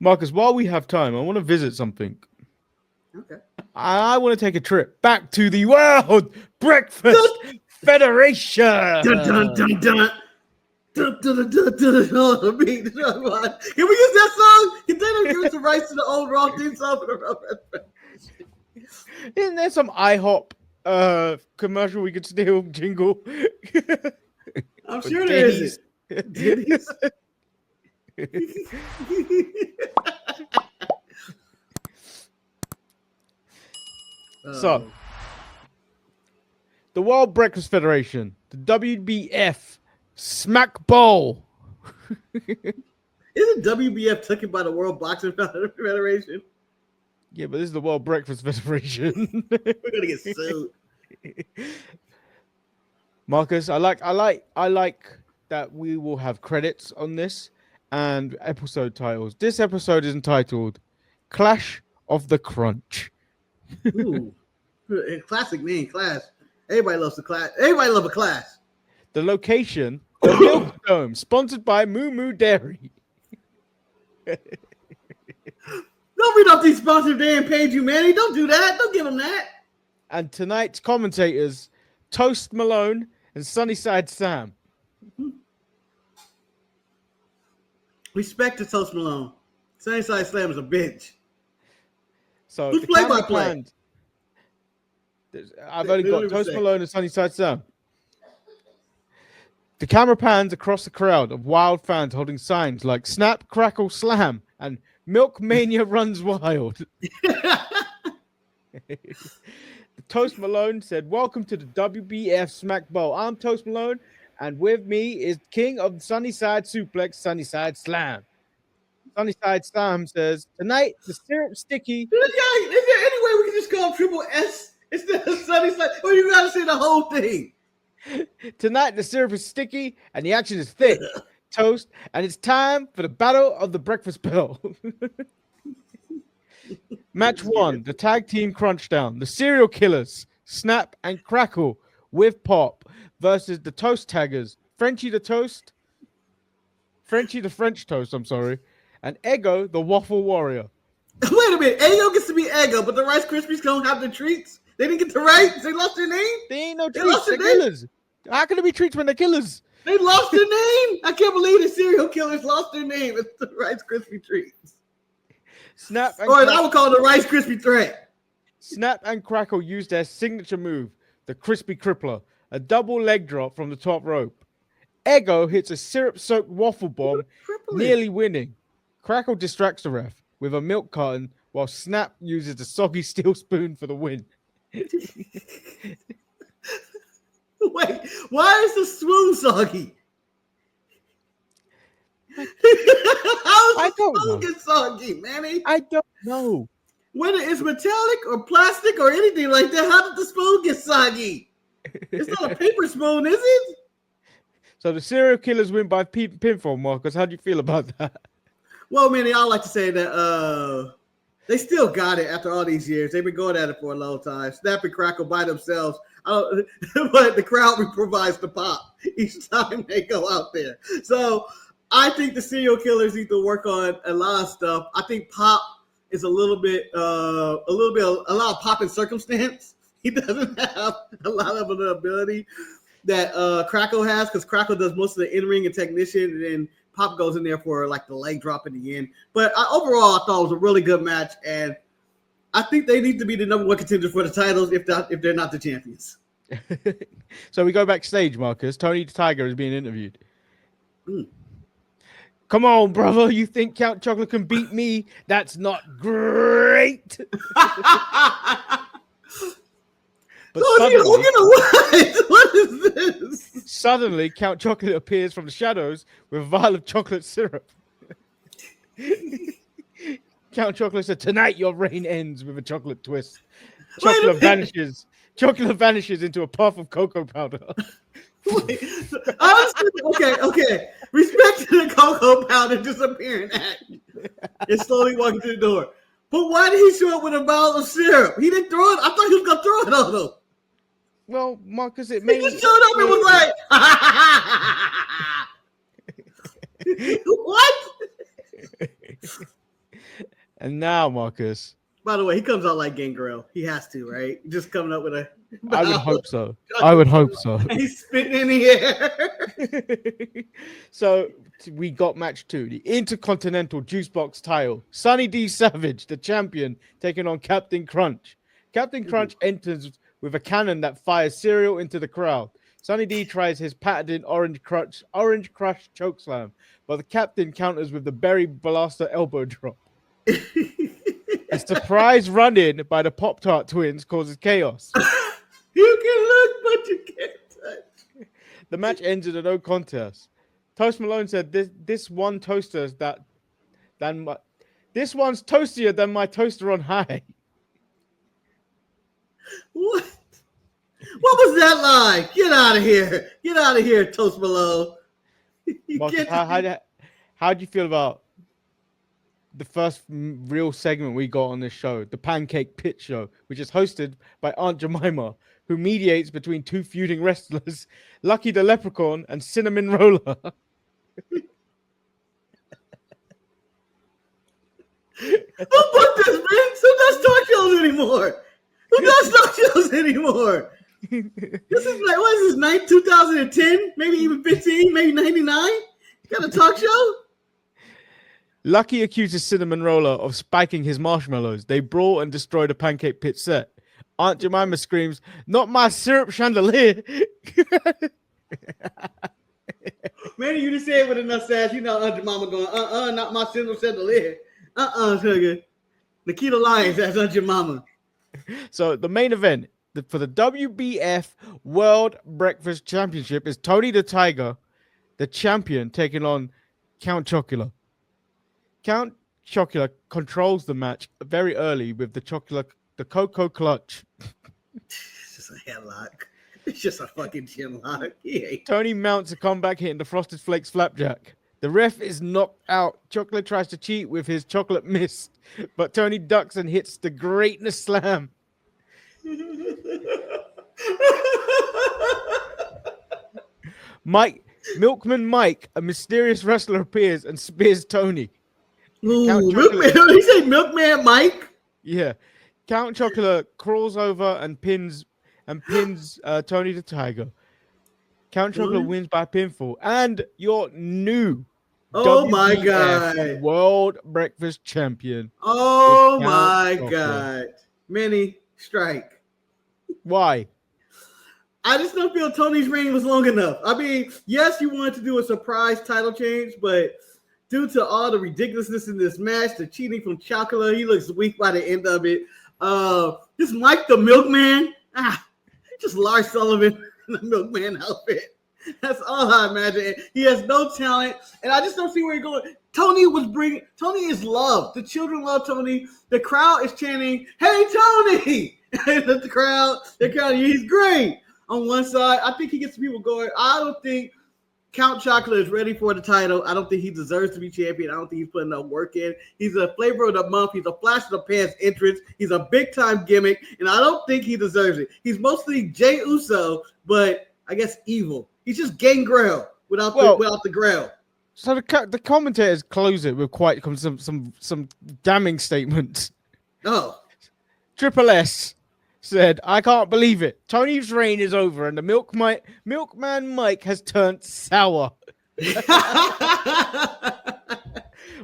Marcus, while we have time, I want to visit something. Okay. I want to take a trip back to the World Breakfast Federation. Dun, dun, dun, dun. Dun, dun, dun, dun, dun, dun. Can we use that song? Can they give us the rights to the old Raw theme song for the Raw Federation? Isn't there some IHOP commercial we could steal jingle? I'm sure there isn't. Denny's. So, the World Breakfast Federation, the WBF Smack Bowl. Isn't WBF taken by the World Boxing Federation? Yeah, but this is the World Breakfast Federation. We're gonna get sued. Marcus, I like that we will have credits on this and episode titles. This episode is entitled Clash of the Crunch. Ooh, classic name, Clash. Everybody loves the Clash. Everybody loves a Clash. The location, the Milk Dome, sponsored by Moo Moo Dairy. Don't read off these sponsors they ain't paid you, Manny. Don't do that. Don't give them that. And tonight's commentators, Toast Malone and Sunnyside Sam. Respect to Toast Malone. Sunnyside Slam is a bitch. So who's play-by-play? I've only got Toast Malone and Sunnyside Sam. The camera pans across the crowd of wild fans holding signs like Snap, Crackle, Slam and Milk Mania Runs Wild. Toast Malone said, "Welcome to the WBF Smack Bowl. I'm Toast Malone, and with me is King of Sunnyside Suplex, Sunnyside Slam." Sunnyside Sam says, "Tonight, the syrup sticky." Is there any way we can just call him Triple S instead of Sunnyside? Or you gotta say the whole thing? Tonight, the syrup is sticky and the action is thick. Toast, and it's time for the Battle of the Breakfast Bell. Match 1, the tag team crunchdown. The Serial Killers, Snap and Crackle with Pop versus the Toast Taggers, Frenchie the French Toast, I'm sorry, and Ego the Waffle Warrior. Wait a minute, Ego gets to be Ego, but the Rice Krispies don't have the treats? They didn't get the rights? They lost their name? They ain't no treats, they're killers. How can it be treats when they're killers? They lost their name? I can't believe the Serial Killers lost their name. It's the Rice Krispie treats. Snap and or I would call it the Rice Krispie threat. Snap and Crackle used their signature move, the Crispy Crippler, a double leg drop from the top rope. Ego hits a syrup-soaked waffle bomb, nearly winning. Crackle distracts the ref with a milk carton, while Snap uses the soggy steel spoon for the win. Wait, why is the spoon soggy? How does the spoon get soggy, Manny? I don't know. Whether it's metallic or plastic or anything like that, how did the spoon get soggy? It's not a paper spoon, is it? So the Serial Killers win by pinfall, Marcus. How do you feel about that? Well, Manny, I like to say that they still got it after all these years. They've been going at it for a long time. Snap and Crackle by themselves. But the crowd provides the pop each time they go out there. So I think the Serial Killers need to work on a lot of stuff. I think Pop is a lot of pop in circumstance. He doesn't have a lot of the ability that Crackle has, because Crackle does most of the in-ring and technician, and then Pop goes in there for like the leg drop in the end. But overall, I thought it was a really good match, and I think they need to be the number one contenders for the titles if they're not the champions. So we go backstage, Marcus. Tony the Tiger is being interviewed. Come on, brother. You think Count Chocolate can beat me? That's not great. But what is this? Suddenly, Count Chocolate appears from the shadows with a vial of chocolate syrup. Count Chocolate said, "Tonight your reign ends with a chocolate twist." Chocolate vanishes. Chocolate vanishes into a puff of cocoa powder. Wait, honestly, okay. Respect to the cocoa powder disappearing act. And slowly walking to the door. But why did he show up with a bottle of syrup? He didn't throw it. I thought he was gonna throw it on him. Well, Marcus, it He made just showed up and was like, "What?" And now, Marcus, By the way, he comes out like Gangrel. He has to, right? Just coming up with a. I would hope so. I would hope so. He's spitting in the air. So we got match 2, the Intercontinental Juice Box title. Sonny D Savage, the champion, taking on Captain Crunch. Captain Crunch enters with a cannon that fires cereal into the crowd. Sonny D tries his patented Orange Crush chokeslam, but the captain counters with the Berry Blaster elbow drop. A surprise run-in by the Pop-Tart twins causes chaos. You can look, but you can't touch. The match ends in a no contest. Toast Malone said, "This one's toastier than my toaster on high." What? What was that like? Get out of here! Get out of here, Toast Malone. Marcus, how do you feel about the first real segment we got on this show, the Pancake Pit Show, which is hosted by Aunt Jemima, who mediates between 2 feuding wrestlers, Lucky the Leprechaun and Cinnamon Roller? Who put this, man? Who does talk shows anymore? Who does talk shows anymore? This is like, what is this, 2010? Maybe even 15? Maybe 99? Got a talk show? Lucky accuses Cinnamon Roller of spiking his marshmallows. They brawl and destroy the Pancake Pit set. Aunt Jemima screams, "Not my syrup chandelier!" Man, you just say it with enough sass. You know Aunt Jemima going, not my syrup chandelier. Sugar. Nikita Lyons, that's Aunt Jemima. So the main event for the WBF World Breakfast Championship is Tony the Tiger, the champion, taking on Count Chocula. Count Chocula controls the match very early with the Coco Clutch. It's just a headlock. It's just a fucking chin lock. Tony mounts a comeback hitting the Frosted Flakes Flapjack. The ref is knocked out. Chocolate tries to cheat with his chocolate mist, but Tony ducks and hits the Greatness Slam. Milkman Mike, a mysterious wrestler, appears and spears Tony. Ooh, Milkman, he said Milkman Mike? Yeah. Count Chocula crawls over and pins Tony the Tiger. Count Chocula wins by pinfall. And your new my God, World Breakfast Champion. Oh my God. Manny, strike. Why? I just don't feel Tony's reign was long enough. I mean, yes, you wanted to do a surprise title change, but due to all the ridiculousness in this match, the cheating from Chocula, he looks weak by the end of it. Just Mike the Milkman, just Lars Sullivan in the Milkman outfit. That's all I imagine. He has no talent, and I just don't see where he's going. Tony is loved. The children love Tony. The crowd is chanting, "Hey, Tony!" And the crowd, he's great. On one side, I think he gets people going. I don't think Count Chocula is ready for the title. I don't think he deserves to be champion. I don't think he's putting enough work in. He's a flavor of the month. He's a flash of the pants entrance. He's a big time gimmick, and I don't think he deserves it. He's mostly Jey Uso, but I guess evil. He's just Gangrel without the grail. So the commentators close it with quite some damning statements. Oh, Triple S said, "I can't believe it. Tony's reign is over, and the Milkman Mike has turned sour."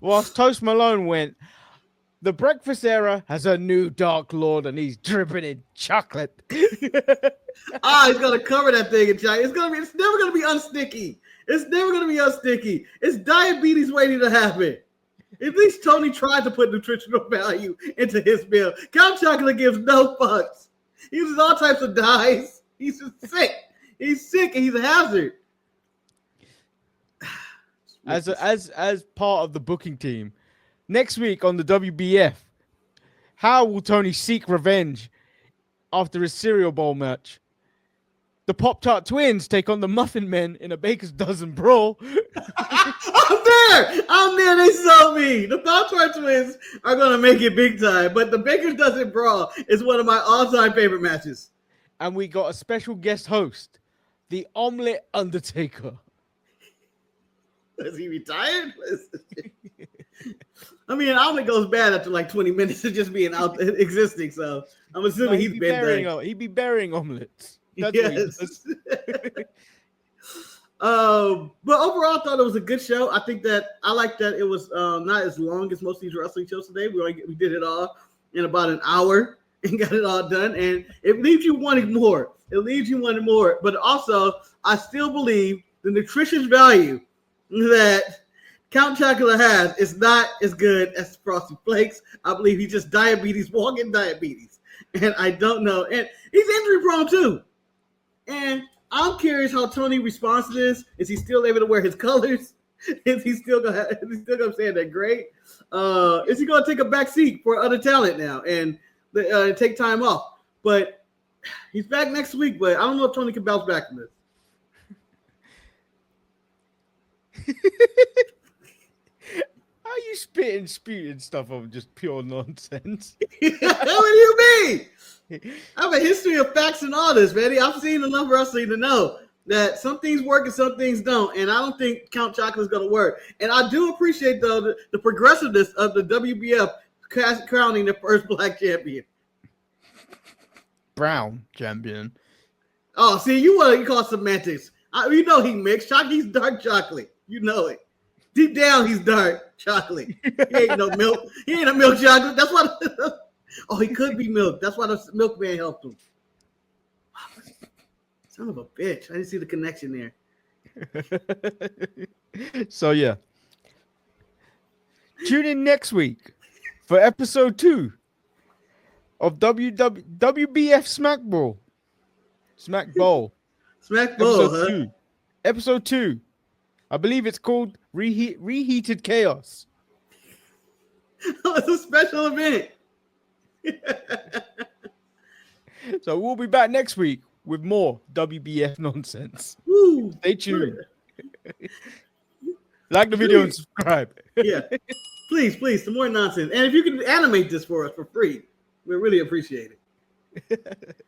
Whilst Toast Malone went, "The breakfast era has a new Dark Lord, and he's dripping in chocolate." He's gonna cover that thing in chocolate. It's never gonna be unsticky. It's diabetes waiting to happen. At least Tony tried to put nutritional value into his meal. Count Chocula gives no fucks. He uses all types of dyes. He's just sick. He's sick and he's a hazard. As part of the booking team, next week on the WBF, how will Tony seek revenge after his cereal bowl match? The Pop-Tart twins take on the Muffin Men in a Baker's Dozen brawl. I'm there. They sold me. The Pop-Tart twins are going to make it big time, but the Baker's Dozen brawl is one of my all-time favorite matches. And we got a special guest host, the Omelette Undertaker. Is he retired? I mean, an omelet goes bad after like 20 minutes of just being out existing. So I'm assuming he's been done. He'd be burying omelets. That's yes. But overall, I thought it was a good show. I think that I like that it was not as long as most of these wrestling shows today. We did it all in about an hour and got it all done, and it leaves you wanting more. But also, I still believe the nutritious value that Count Chocula has is not as good as Frosty Flakes. I believe he's just walking diabetes, and I don't know. And he's injury prone too. And I'm curious how Tony responds to this. Is he still able to wear his colors? Is he still gonna say that great? Is he gonna take a back seat for other talent now and take time off? But he's back next week. But I don't know if Tony can bounce back from this. How you spewing stuff of just pure nonsense? What do you mean? I have a history of facts and all this, man. I've seen enough wrestling to know that some things work and some things don't. And I don't think Count Chocula is going to work. And I do appreciate, though, the progressiveness of the WBF crowning the first black champion. Brown champion. Oh, see, you call semantics. You know he mixed. He's dark chocolate. You know it. Deep down, he's dark chocolate. He ain't no milk. He ain't a milk chocolate. That's why. Oh, he could be milk. That's why the milkman helped him. Son of a bitch. I didn't see the connection there. So, yeah. Tune in next week for episode 2 of WBF Smack Bowl. Smack Bowl. Episode 2. I believe it's called Reheated Chaos. Oh, it's a special event. So we'll be back next week with more WBF nonsense. Woo. Stay tuned. Like the video and subscribe. Yeah. Please, some more nonsense. And if you can animate this for us for free, we really appreciate it.